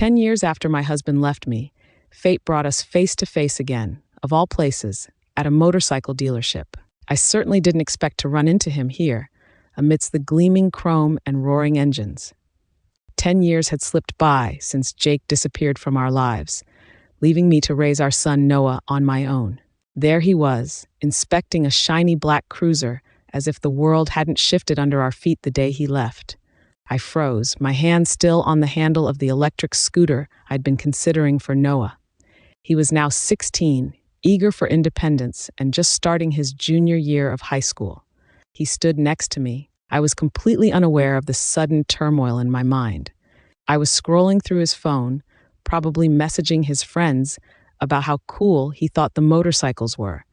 10 years after my husband left me, fate brought us face to face again, of all places, at a motorcycle dealership. I certainly didn't expect to run into him here, amidst the gleaming chrome and roaring engines. 10 years had slipped by since Jake disappeared from our lives, leaving me to raise our son Noah on my own. There he was, inspecting a shiny black cruiser as if the world hadn't shifted under our feet the day he left. I froze, my hand still on the handle of the electric scooter I'd been considering for Noah. He was now 16, eager for independence and just starting his junior year of high school. He stood next to me. I was completely unaware of the sudden turmoil in my mind. I was scrolling through his phone, probably messaging his friends about how cool he thought the motorcycles were.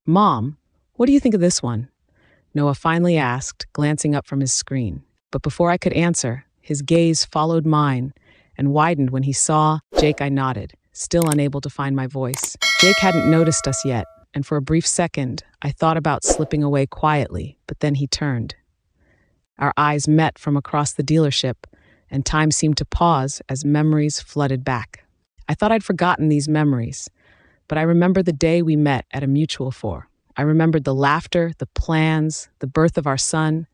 "Mom, what do you think of this one?" Noah finally asked, glancing up from his screen. But before I could answer, his gaze followed mine and widened when he saw Jake. I nodded, still unable to find my voice. Jake hadn't noticed us yet, and for a brief second, I thought about slipping away quietly, but then he turned. Our eyes met from across the dealership, and time seemed to pause as memories flooded back. I thought I'd forgotten these memories, but I remembered the day we met at a mutual for. I remembered the laughter, the plans, the birth of our son,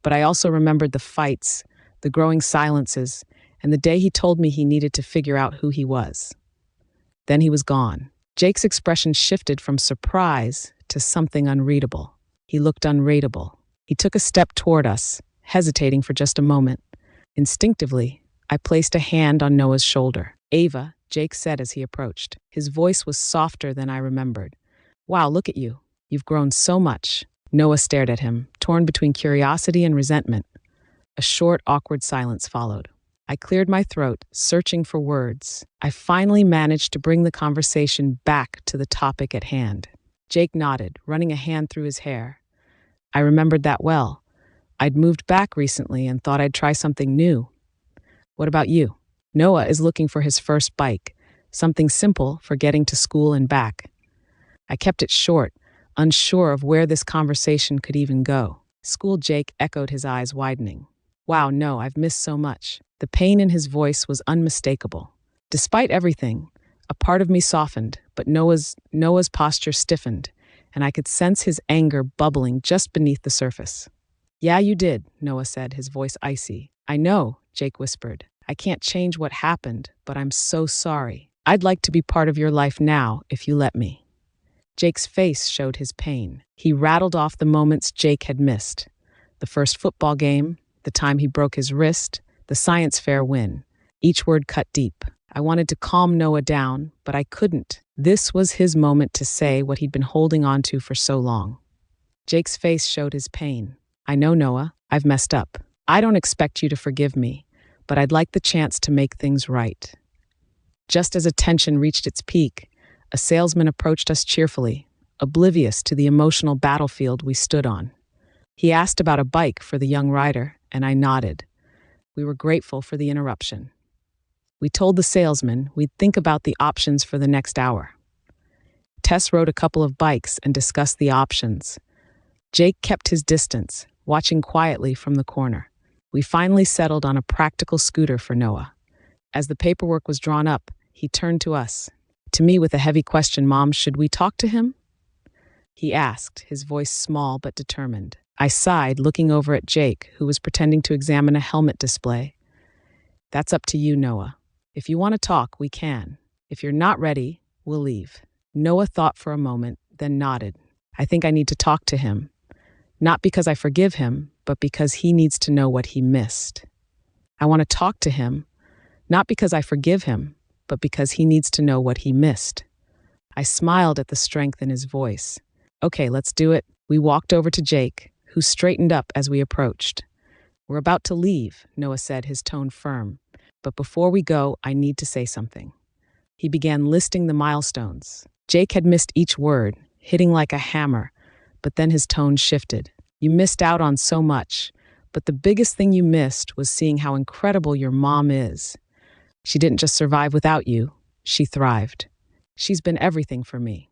but I also remembered the fights, the growing silences, and the day he told me he needed to figure out who he was. Then he was gone. Jake's expression shifted from surprise to something unreadable. He looked unreadable. He took a step toward us, hesitating for just a moment. Instinctively, I placed a hand on Noah's shoulder. "Ava," Jake said as he approached. His voice was softer than I remembered. "Wow, look at you. You've grown so much." Noah stared at him, torn between curiosity and resentment. A short, awkward silence followed. I cleared my throat, searching for words. I finally managed to bring the conversation back to the topic at hand. Jake nodded, running a hand through his hair. I remembered that well. I'd moved back recently and thought I'd try something new. "What about you?" "Noah is looking for his first bike, something simple for getting to school and back." I kept it short, unsure of where this conversation could even go. "School," Jake echoed, his eyes widening. "Wow, no, I've missed so much." The pain in his voice was unmistakable. Despite everything, a part of me softened, but Noah's posture stiffened, and I could sense his anger bubbling just beneath the surface. "Yeah, you did," Noah said, his voice icy. "I know," Jake whispered. "I can't change what happened, but I'm so sorry. I'd like to be part of your life now, if you let me." Jake's face showed his pain. He rattled off the moments Jake had missed. The first football game, the time he broke his wrist, the science fair win. Each word cut deep. I wanted to calm Noah down, but I couldn't. This was his moment to say what he'd been holding on to for so long. Jake's face showed his pain. "I know, Noah, I've messed up. I don't expect you to forgive me, but I'd like the chance to make things right." Just as tension reached its peak, a salesman approached us cheerfully, oblivious to the emotional battlefield we stood on. He asked about a bike for the young rider, and I nodded. We were grateful for the interruption. We told the salesman we'd think about the options for the next hour. Tess rode a couple of bikes and discussed the options. Jake kept his distance, watching quietly from the corner. We finally settled on a practical scooter for Noah. As the paperwork was drawn up, he turned to us. To me with a heavy question, "Mom, should we talk to him?" He asked, his voice small but determined. I sighed, looking over at Jake, who was pretending to examine a helmet display. "That's up to you, Noah. If you want to talk, we can. If you're not ready, we'll leave." Noah thought for a moment, then nodded. "I think I need to talk to him. Not because I forgive him, but because he needs to know what he missed. I want to talk to him, not because I forgive him, but because he needs to know what he missed." I smiled at the strength in his voice. "Okay, let's do it." We walked over to Jake, who straightened up as we approached. "We're about to leave," Noah said, his tone firm. "But before we go, I need to say something." He began listing the milestones. Jake had missed each word, hitting like a hammer, but then his tone shifted. "You missed out on so much, but the biggest thing you missed was seeing how incredible your mom is. She didn't just survive without you, she thrived. She's been everything for me."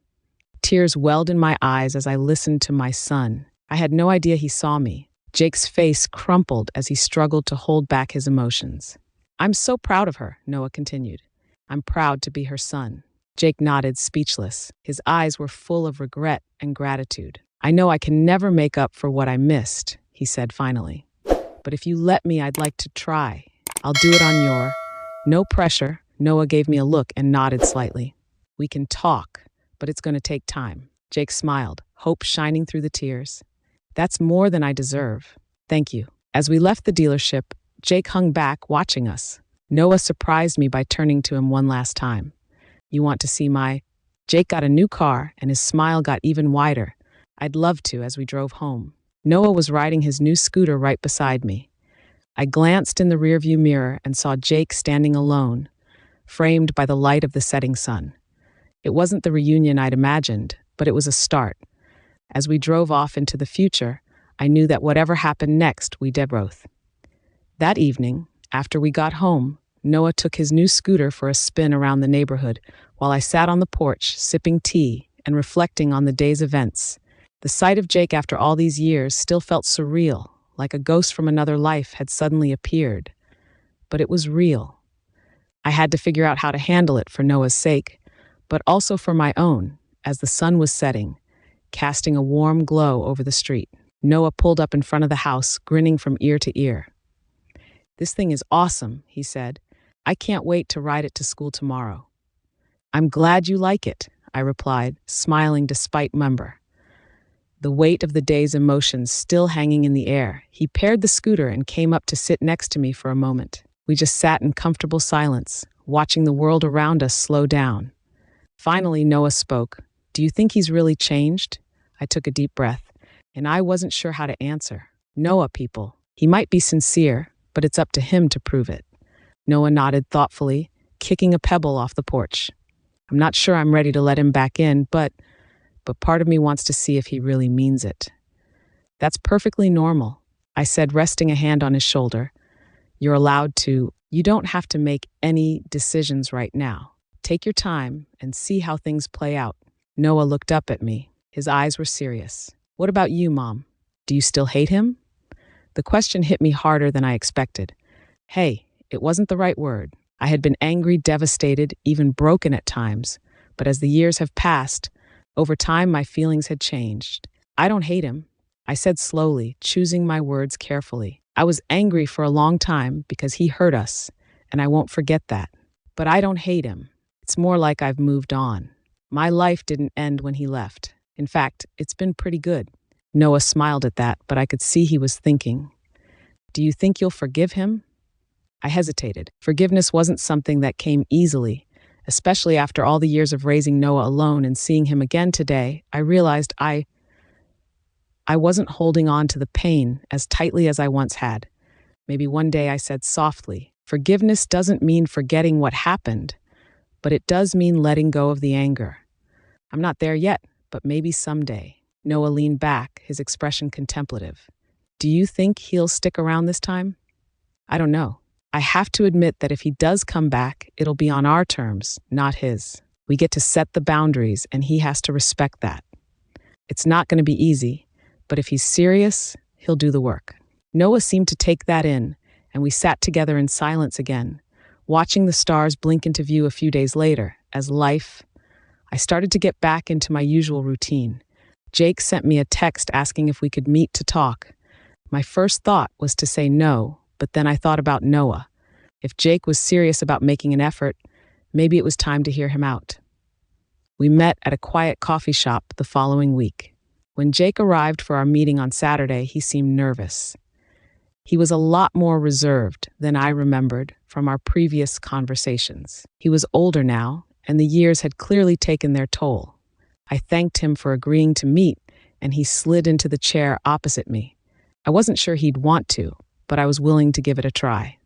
Tears welled in my eyes as I listened to my son. I had no idea he saw me. Jake's face crumpled as he struggled to hold back his emotions. I'm so proud of her, Noah continued. I'm proud to be her son. Jake nodded, speechless. His eyes were full of regret and gratitude. I know I can never make up for what I missed, he said finally. But if you let me, I'd like to try. I'll do it on your... No pressure. Noah gave me a look and nodded slightly. We can talk, but it's going to take time. Jake smiled, hope shining through the tears. That's more than I deserve. Thank you. As we left the dealership, Jake hung back, watching us. Noah surprised me by turning to him one last time. You want to see my... Jake got a new car, and his smile got even wider. I'd love to as we drove home. Noah was riding his new scooter right beside me. I glanced in the rearview mirror and saw Jake standing alone, framed by the light of the setting sun. It wasn't the reunion I'd imagined, but it was a start. As we drove off into the future, I knew that whatever happened next, we did both. That evening, after we got home, Noah took his new scooter for a spin around the neighborhood while I sat on the porch, sipping tea and reflecting on the day's events. The sight of Jake after all these years still felt surreal, like a ghost from another life had suddenly appeared. But it was real. I had to figure out how to handle it for Noah's sake, but also for my own, as the sun was setting, casting a warm glow over the street. Noah pulled up in front of the house, grinning from ear to ear. This thing is awesome, he said. I can't wait to ride it to school tomorrow. I'm glad you like it, I replied, smiling despite member. The weight of the day's emotions still hanging in the air, he paired the scooter and came up to sit next to me for a moment. We just sat in comfortable silence, watching the world around us slow down. Finally, Noah spoke. Do you think he's really changed? I took a deep breath, and I wasn't sure how to answer. Noah, people. He might be sincere, but it's up to him to prove it. Noah nodded thoughtfully, kicking a pebble off the porch. I'm not sure I'm ready to let him back in, but part of me wants to see if he really means it. That's perfectly normal, I said, resting a hand on his shoulder. You're allowed to. You don't have to make any decisions right now. Take your time and see how things play out. Noah looked up at me. His eyes were serious. What about you, Mom? Do you still hate him? The question hit me harder than I expected. Hey, it wasn't the right word. I had been angry, devastated, even broken at times. But as the years have passed, over time my feelings had changed. I don't hate him, I said slowly, choosing my words carefully. I was angry for a long time because he hurt us, and I won't forget that. But I don't hate him. It's more like I've moved on. My life didn't end when he left. In fact, it's been pretty good. Noah smiled at that, but I could see he was thinking. Do you think you'll forgive him? I hesitated. Forgiveness wasn't something that came easily. Especially after all the years of raising Noah alone and seeing him again today, I realized I wasn't holding on to the pain as tightly as I once had. Maybe one day I said softly, forgiveness doesn't mean forgetting what happened, but it does mean letting go of the anger. I'm not there yet, but maybe someday. Noah leaned back, his expression contemplative. Do you think he'll stick around this time? I don't know. I have to admit that if he does come back, it'll be on our terms, not his. We get to set the boundaries, and he has to respect that. It's not going to be easy, but if he's serious, he'll do the work. Noah seemed to take that in, and we sat together in silence again, watching the stars blink into view a few days later. I started to get back into my usual routine. Jake sent me a text asking if we could meet to talk. My first thought was to say no, but then I thought about Noah. If Jake was serious about making an effort, maybe it was time to hear him out. We met at a quiet coffee shop the following week. When Jake arrived for our meeting on Saturday, he seemed nervous. He was a lot more reserved than I remembered from our previous conversations. He was older now, and the years had clearly taken their toll. I thanked him for agreeing to meet, and he slid into the chair opposite me. I wasn't sure he'd want to, but I was willing to give it a try.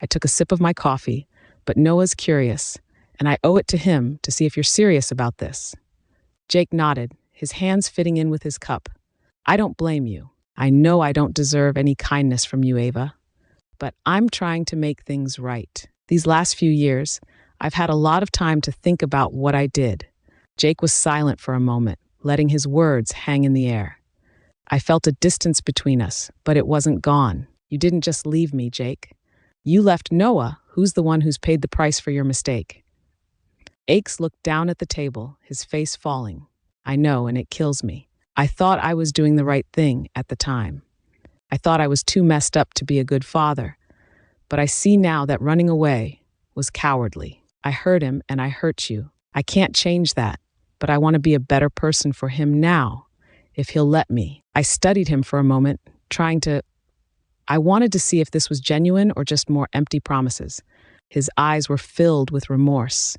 I took a sip of my coffee, but Noah's curious, and I owe it to him to see if you're serious about this. Jake nodded, his hands fitting in with his cup. I don't blame you. I know I don't deserve any kindness from you, Ava, but I'm trying to make things right. These last few years, I've had a lot of time to think about what I did. Jake was silent for a moment, letting his words hang in the air. I felt a distance between us, but it wasn't gone. You didn't just leave me, Jake. You left Noah, who's the one who's paid the price for your mistake. Aches looked down at the table, his face falling. I know, and it kills me. I thought I was doing the right thing at the time. I thought I was too messed up to be a good father. But I see now that running away was cowardly. I hurt him and I hurt you. I can't change that, but I want to be a better person for him now, if he'll let me. I studied him for a moment, I wanted to see if this was genuine or just more empty promises. His eyes were filled with remorse,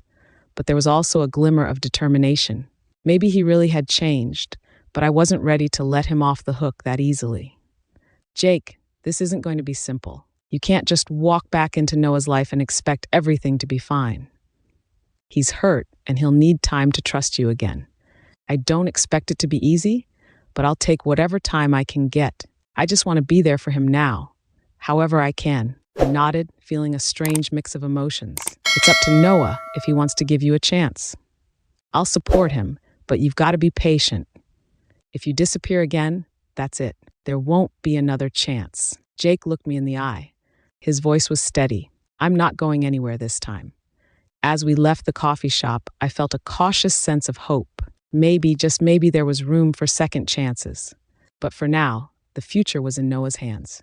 but there was also a glimmer of determination. Maybe he really had changed, but I wasn't ready to let him off the hook that easily. Jake, this isn't going to be simple. You can't just walk back into Noah's life and expect everything to be fine. He's hurt, and he'll need time to trust you again. I don't expect it to be easy, but I'll take whatever time I can get. I just want to be there for him now, however I can. I nodded, feeling a strange mix of emotions. It's up to Noah if he wants to give you a chance. I'll support him, but you've got to be patient. If you disappear again, that's it. There won't be another chance. Jake looked me in the eye. His voice was steady. I'm not going anywhere this time. As we left the coffee shop, I felt a cautious sense of hope. Maybe, just maybe, there was room for second chances. But for now, the future was in Noah's hands.